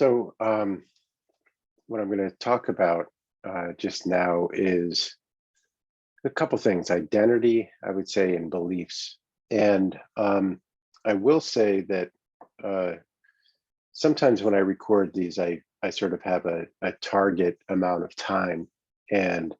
What I'm going to talk about just now is a couple things: identity, I would say, and beliefs. And I will say that sometimes when I record these, I sort of have a target amount of time, and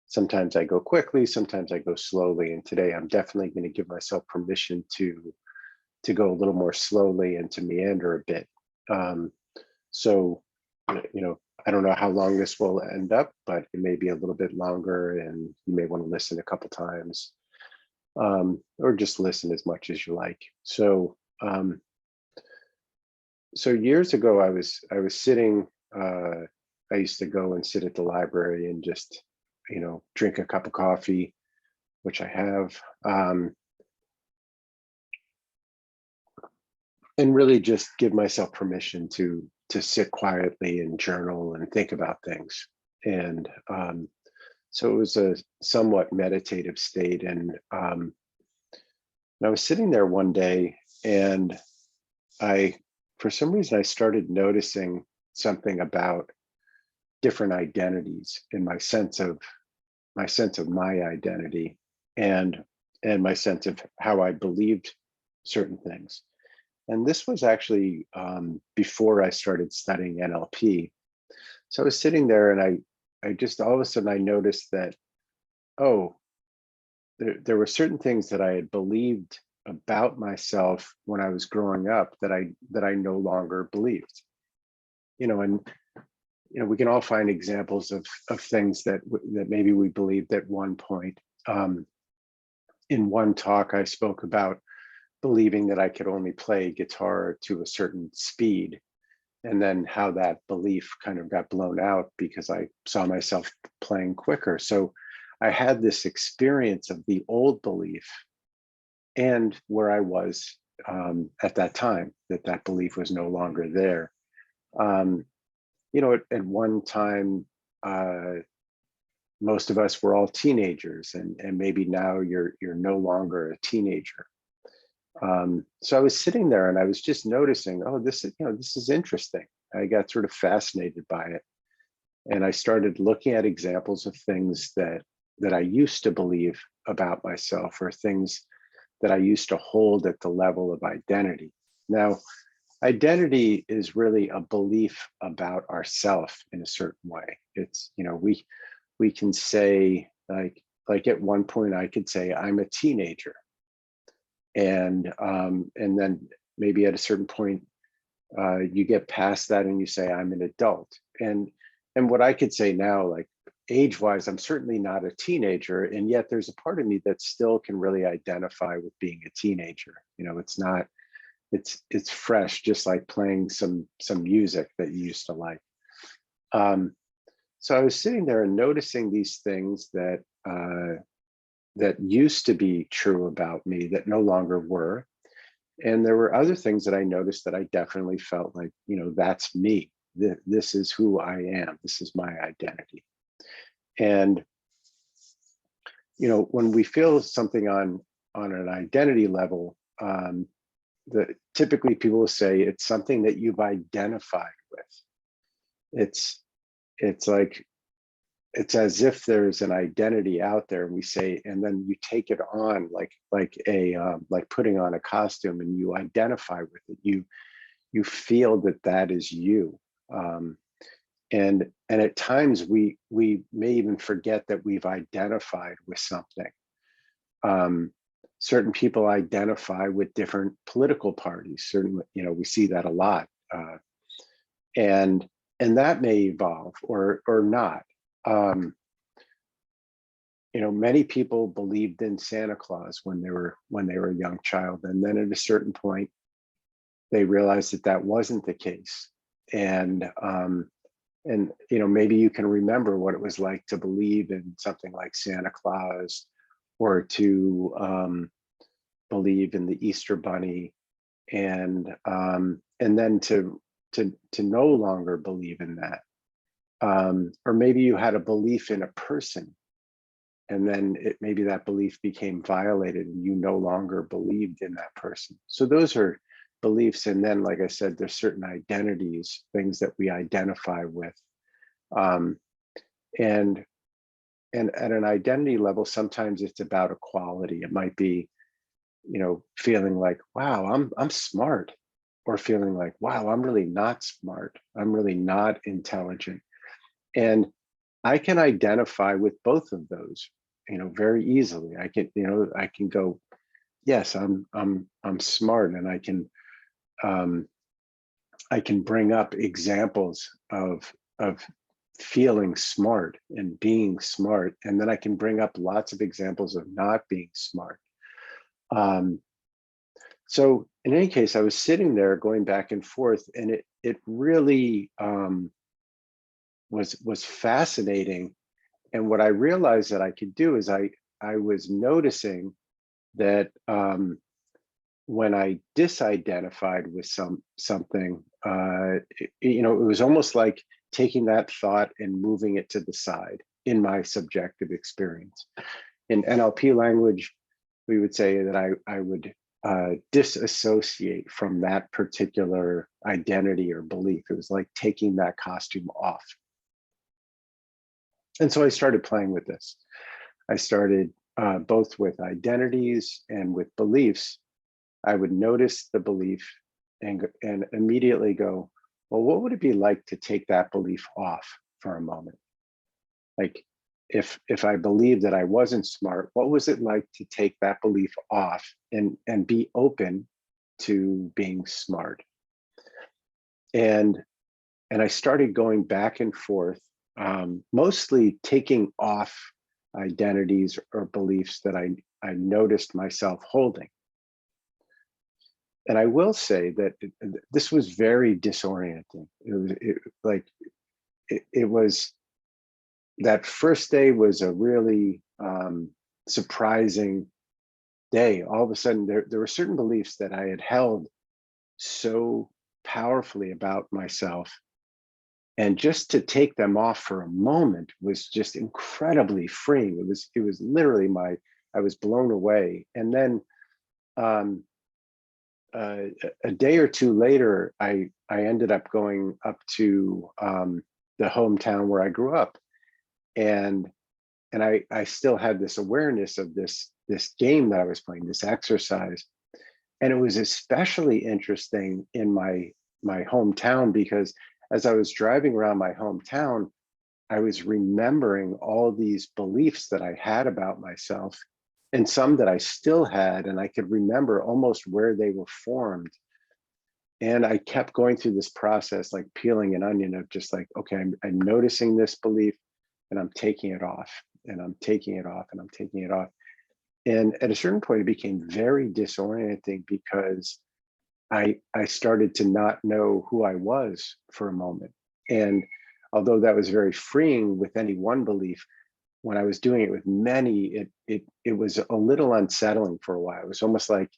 sometimes I go quickly, sometimes I go slowly. And today, I'm definitely going to give myself permission to go a little more slowly and to meander a bit. So, I don't know how long this will end up, but it may be a little bit longer, and you may want to listen a couple times, or just listen as much as you like. So years ago, I was sitting. I used to go and sit at the library and just, drink a cup of coffee, which I have, and really just give myself permission to sit quietly and journal and think about things. And so it was a somewhat meditative state. And I was sitting there one day, and for some reason, I started noticing something about different identities in my sense of my identity, and my sense of how I believed certain things. And this was actually before I started studying NLP. So I was sitting there, and I just all of a sudden I noticed that, there were certain things that I had believed about myself when I was growing up that I no longer believed. And we can all find examples of things that maybe we believed at one point. In one talk, I spoke about believing that I could only play guitar to a certain speed, and then how that belief kind of got blown out because I saw myself playing quicker. So I had this experience of the old belief and where I was at that time, that belief was no longer there. At one time, most of us were all teenagers, and maybe now you're no longer a teenager. So I was sitting there, and I was just noticing, this is interesting. I got sort of fascinated by it, and I started looking at examples of things that I used to believe about myself, or things that I used to hold at the level of identity. Now, identity is really a belief about ourself in a certain way. It's, we can say, like at one point I could say I'm a teenager. And then maybe at a certain point, you get past that and you say I'm an adult. And what I could say now, like age-wise, I'm certainly not a teenager, and yet there's a part of me that still can really identify with being a teenager. It's not, it's fresh, just like playing some music that you used to like. So I was sitting there and noticing these things that used to be true about me that no longer were. And there were other things that I noticed that I definitely felt like, that's me. This is who I am. This is my identity. And, when we feel something on an identity level, typically people will say it's something that you've identified with. It's like, it's as if there's an identity out there, and we say, and then you take it on like putting on a costume, and you identify with it. You feel that is you. And at times we may even forget that we've identified with something. Certain people identify with different political parties. Certainly, we see that a lot. And that may evolve or not. Many people believed in Santa Claus when they were a young child, and then at a certain point, they realized that wasn't the case. And maybe you can remember what it was like to believe in something like Santa Claus, or to believe in the Easter Bunny, and then to no longer believe in that. Or maybe you had a belief in a person, and then maybe that belief became violated and you no longer believed in that person. So those are beliefs, and then, like I said, there's certain identities, things that we identify with. Um, and and at an identity level, sometimes it's about a quality. It might be, feeling like, wow, I'm smart, or feeling like, wow, I'm really not smart. I'm really not intelligent. And I can identify with both of those, very easily. I can go, yes, I'm smart, and um, I can bring up examples of feeling smart and being smart, and then I can bring up lots of examples of not being smart. Um, so in any case, I was sitting there going back and forth, and it really was fascinating. And what I realized that I could do is I was noticing that when I disidentified with something, it was almost like taking that thought and moving it to the side in my subjective experience. In NLP language, we would say that I would disassociate from that particular identity or belief. It was like taking that costume off. And so I started playing with this. I started both with identities and with beliefs. I would notice the belief and immediately go, well, what would it be like to take that belief off for a moment? Like, if I believed that I wasn't smart, what was it like to take that belief off and be open to being smart? And I started going back and forth, mostly taking off identities or beliefs that I noticed myself holding. And I will say that this was very disorienting. It was that first day was a really surprising day. All of a sudden, there were certain beliefs that I had held so powerfully about myself, and just to take them off for a moment was just incredibly freeing. It was literally I was blown away. And then a day or two later, I ended up going up to the hometown where I grew up, and I still had this awareness of this game that I was playing, this exercise, and it was especially interesting in my hometown, because as I was driving around my hometown, I was remembering all these beliefs that I had about myself, and some that I still had, and I could remember almost where they were formed. And I kept going through this process, like peeling an onion, of just like, okay, I'm noticing this belief, and I'm taking it off, and I'm taking it off, and I'm taking it off. And at a certain point, it became very disorienting, because I started to not know who I was for a moment. And although that was very freeing with any one belief, when I was doing it with many, it was a little unsettling for a while. It was almost like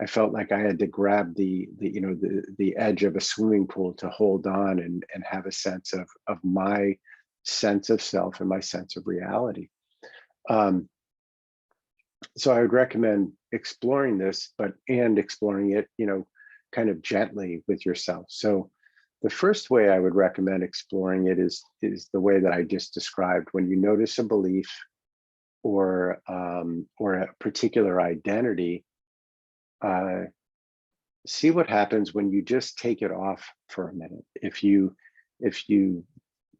I felt like I had to grab the edge of a swimming pool to hold on and have a sense of my sense of self and my sense of reality. So I would recommend exploring this, and exploring it, kind of gently with yourself. So the first way I would recommend exploring it is the way that I just described. When you notice a belief or a particular identity, see what happens when you just take it off for a minute. If you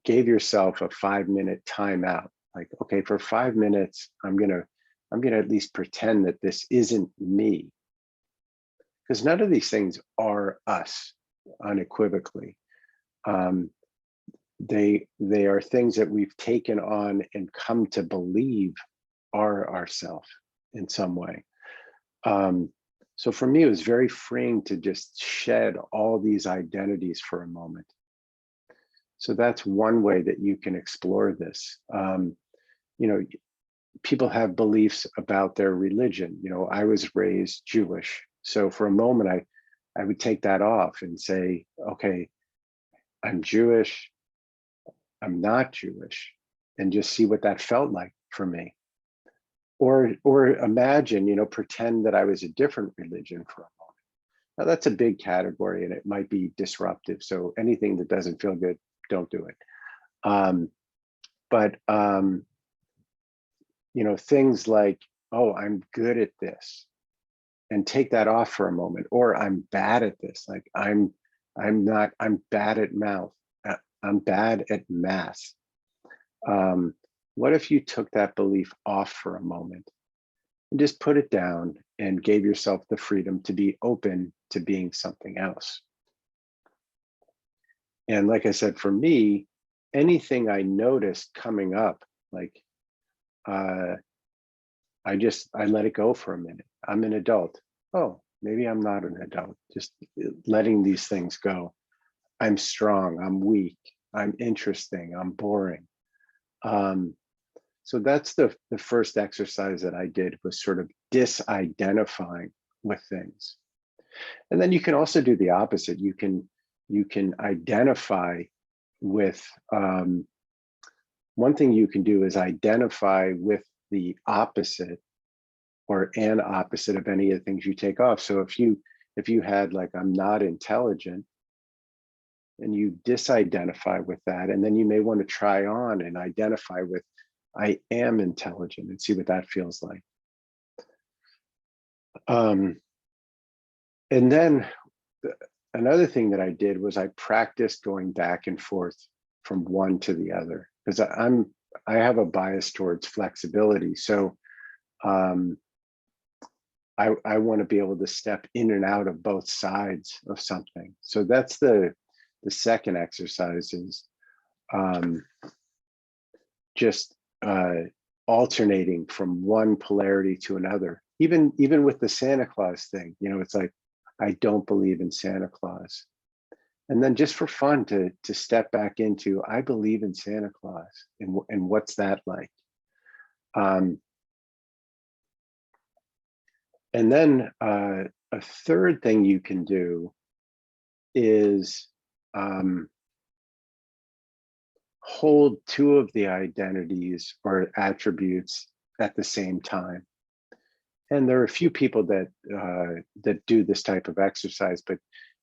gave yourself a 5-minute timeout, like, okay, for 5 minutes, I'm gonna at least pretend that this isn't me, because none of these things are us unequivocally. They are things that we've taken on and come to believe are ourself in some way. So for me, it was very freeing to just shed all these identities for a moment. So that's one way that you can explore this. People have beliefs about their religion. I was raised Jewish. So for a moment, I would take that off and say, okay, I'm Jewish, I'm not Jewish, and just see what that felt like for me. Or imagine, pretend that I was a different religion for a moment. Now, that's a big category and it might be disruptive. So anything that doesn't feel good, don't do it. But you know, things like, oh, I'm good at this, and take that off for a moment, or I'm bad at this. Like I'm bad at math. I'm bad at math. What if you took that belief off for a moment and just put it down and gave yourself the freedom to be open to being something else? And like I said, for me, anything I noticed coming up, like I let it go for a minute. I'm an adult. Oh, maybe I'm not an adult. Just letting these things go. I'm strong. I'm weak. I'm interesting. I'm boring. So that's the first exercise that I did, was sort of disidentifying with things. And then you can also do the opposite. You can identify with, one thing you can do is identify with the opposite or an opposite of any of the things you take off. So if you had like, I'm not intelligent, and you disidentify with that, and then you may want to try on and identify with, I am intelligent, and see what that feels like. And then another thing that I did was I practiced going back and forth from one to the other, because I have a bias towards flexibility. So I want to be able to step in and out of both sides of something. So that's the second exercise, is just alternating from one polarity to another. Even with the Santa Claus thing, you know, it's like, I don't believe in Santa Claus. And then just for fun to step back into, I believe in Santa Claus, and what's that like? And then a third thing you can do is hold two of the identities or attributes at the same time. And there are a few people that do this type of exercise, but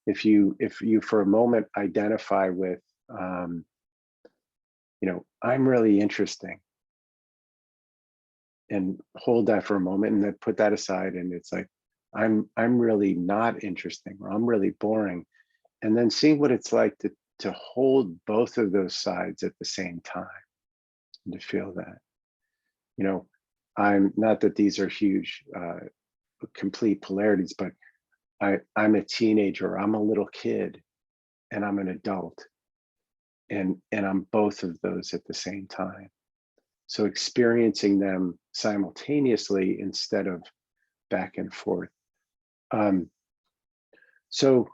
if you for a moment identify with, you know, I'm really interesting, and hold that for a moment, and then put that aside, and it's like, I'm really not interesting, or I'm really boring, and then seeing what it's like to hold both of those sides at the same time, and to feel that, you know, I'm not that these are huge complete polarities, but I'm a teenager, I'm a little kid, and I'm an adult, and I'm both of those at the same time. So experiencing them simultaneously instead of back and forth. So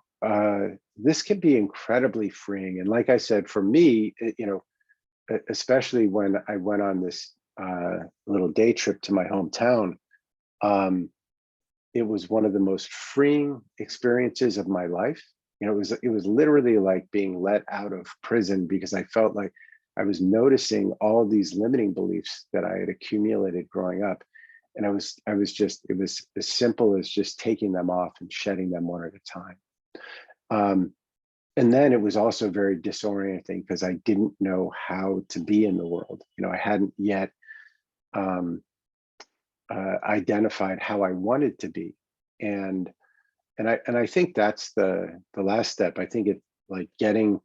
this can be incredibly freeing. And like I said, for me, you know, especially when I went on this little day trip to my hometown, it was one of the most freeing experiences of my life. You know, it was literally like being let out of prison, because I felt like I was noticing all these limiting beliefs that I had accumulated growing up. And it was as simple as just taking them off and shedding them one at a time. And then it was also very disorienting, because I didn't know how to be in the world. You know, I hadn't yet identified how I wanted to be. And I think that's the last step. I think it's like getting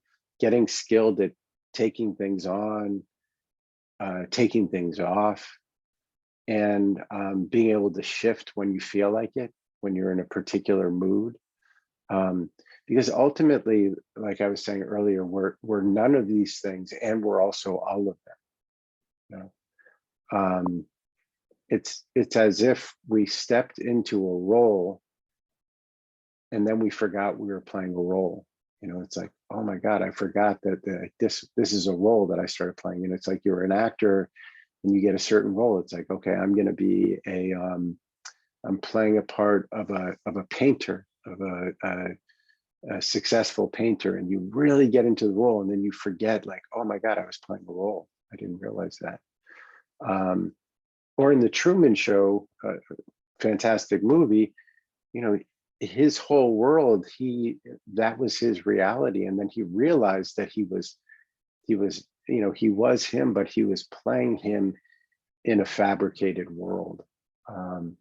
skilled at taking things on, taking things off, and being able to shift when you feel like it, when you're in a particular mood. Because ultimately, like I was saying earlier, we're none of these things, and we're also all of them. You know, it's as if we stepped into a role, and then we forgot we were playing a role. You know, it's like, oh my God, I forgot that this is a role that I started playing. And it's like, you're an actor and you get a certain role. It's like, okay, I'm going to be I'm playing a part of a painter, of a successful painter, and you really get into the role, and then you forget, like, oh my God, I was playing a role. I didn't realize that. Or in the Truman Show, fantastic movie, you know, his whole world, that was his reality. And then he realized that he was him, but he was playing him in a fabricated world. Um,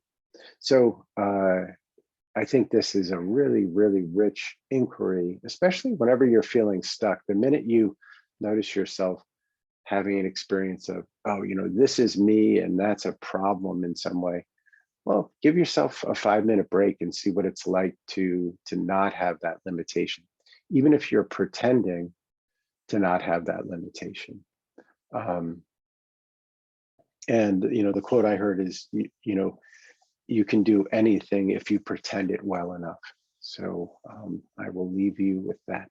so I think this is a really, really rich inquiry, especially whenever you're feeling stuck. The minute you notice yourself having an experience of, oh, this is me and that's a problem in some way, well, give yourself a 5-minute break and see what it's like to not have that limitation, even if you're pretending to not have that limitation. Um, and the quote I heard is, you can do anything if you pretend it well enough. So I will leave you with that.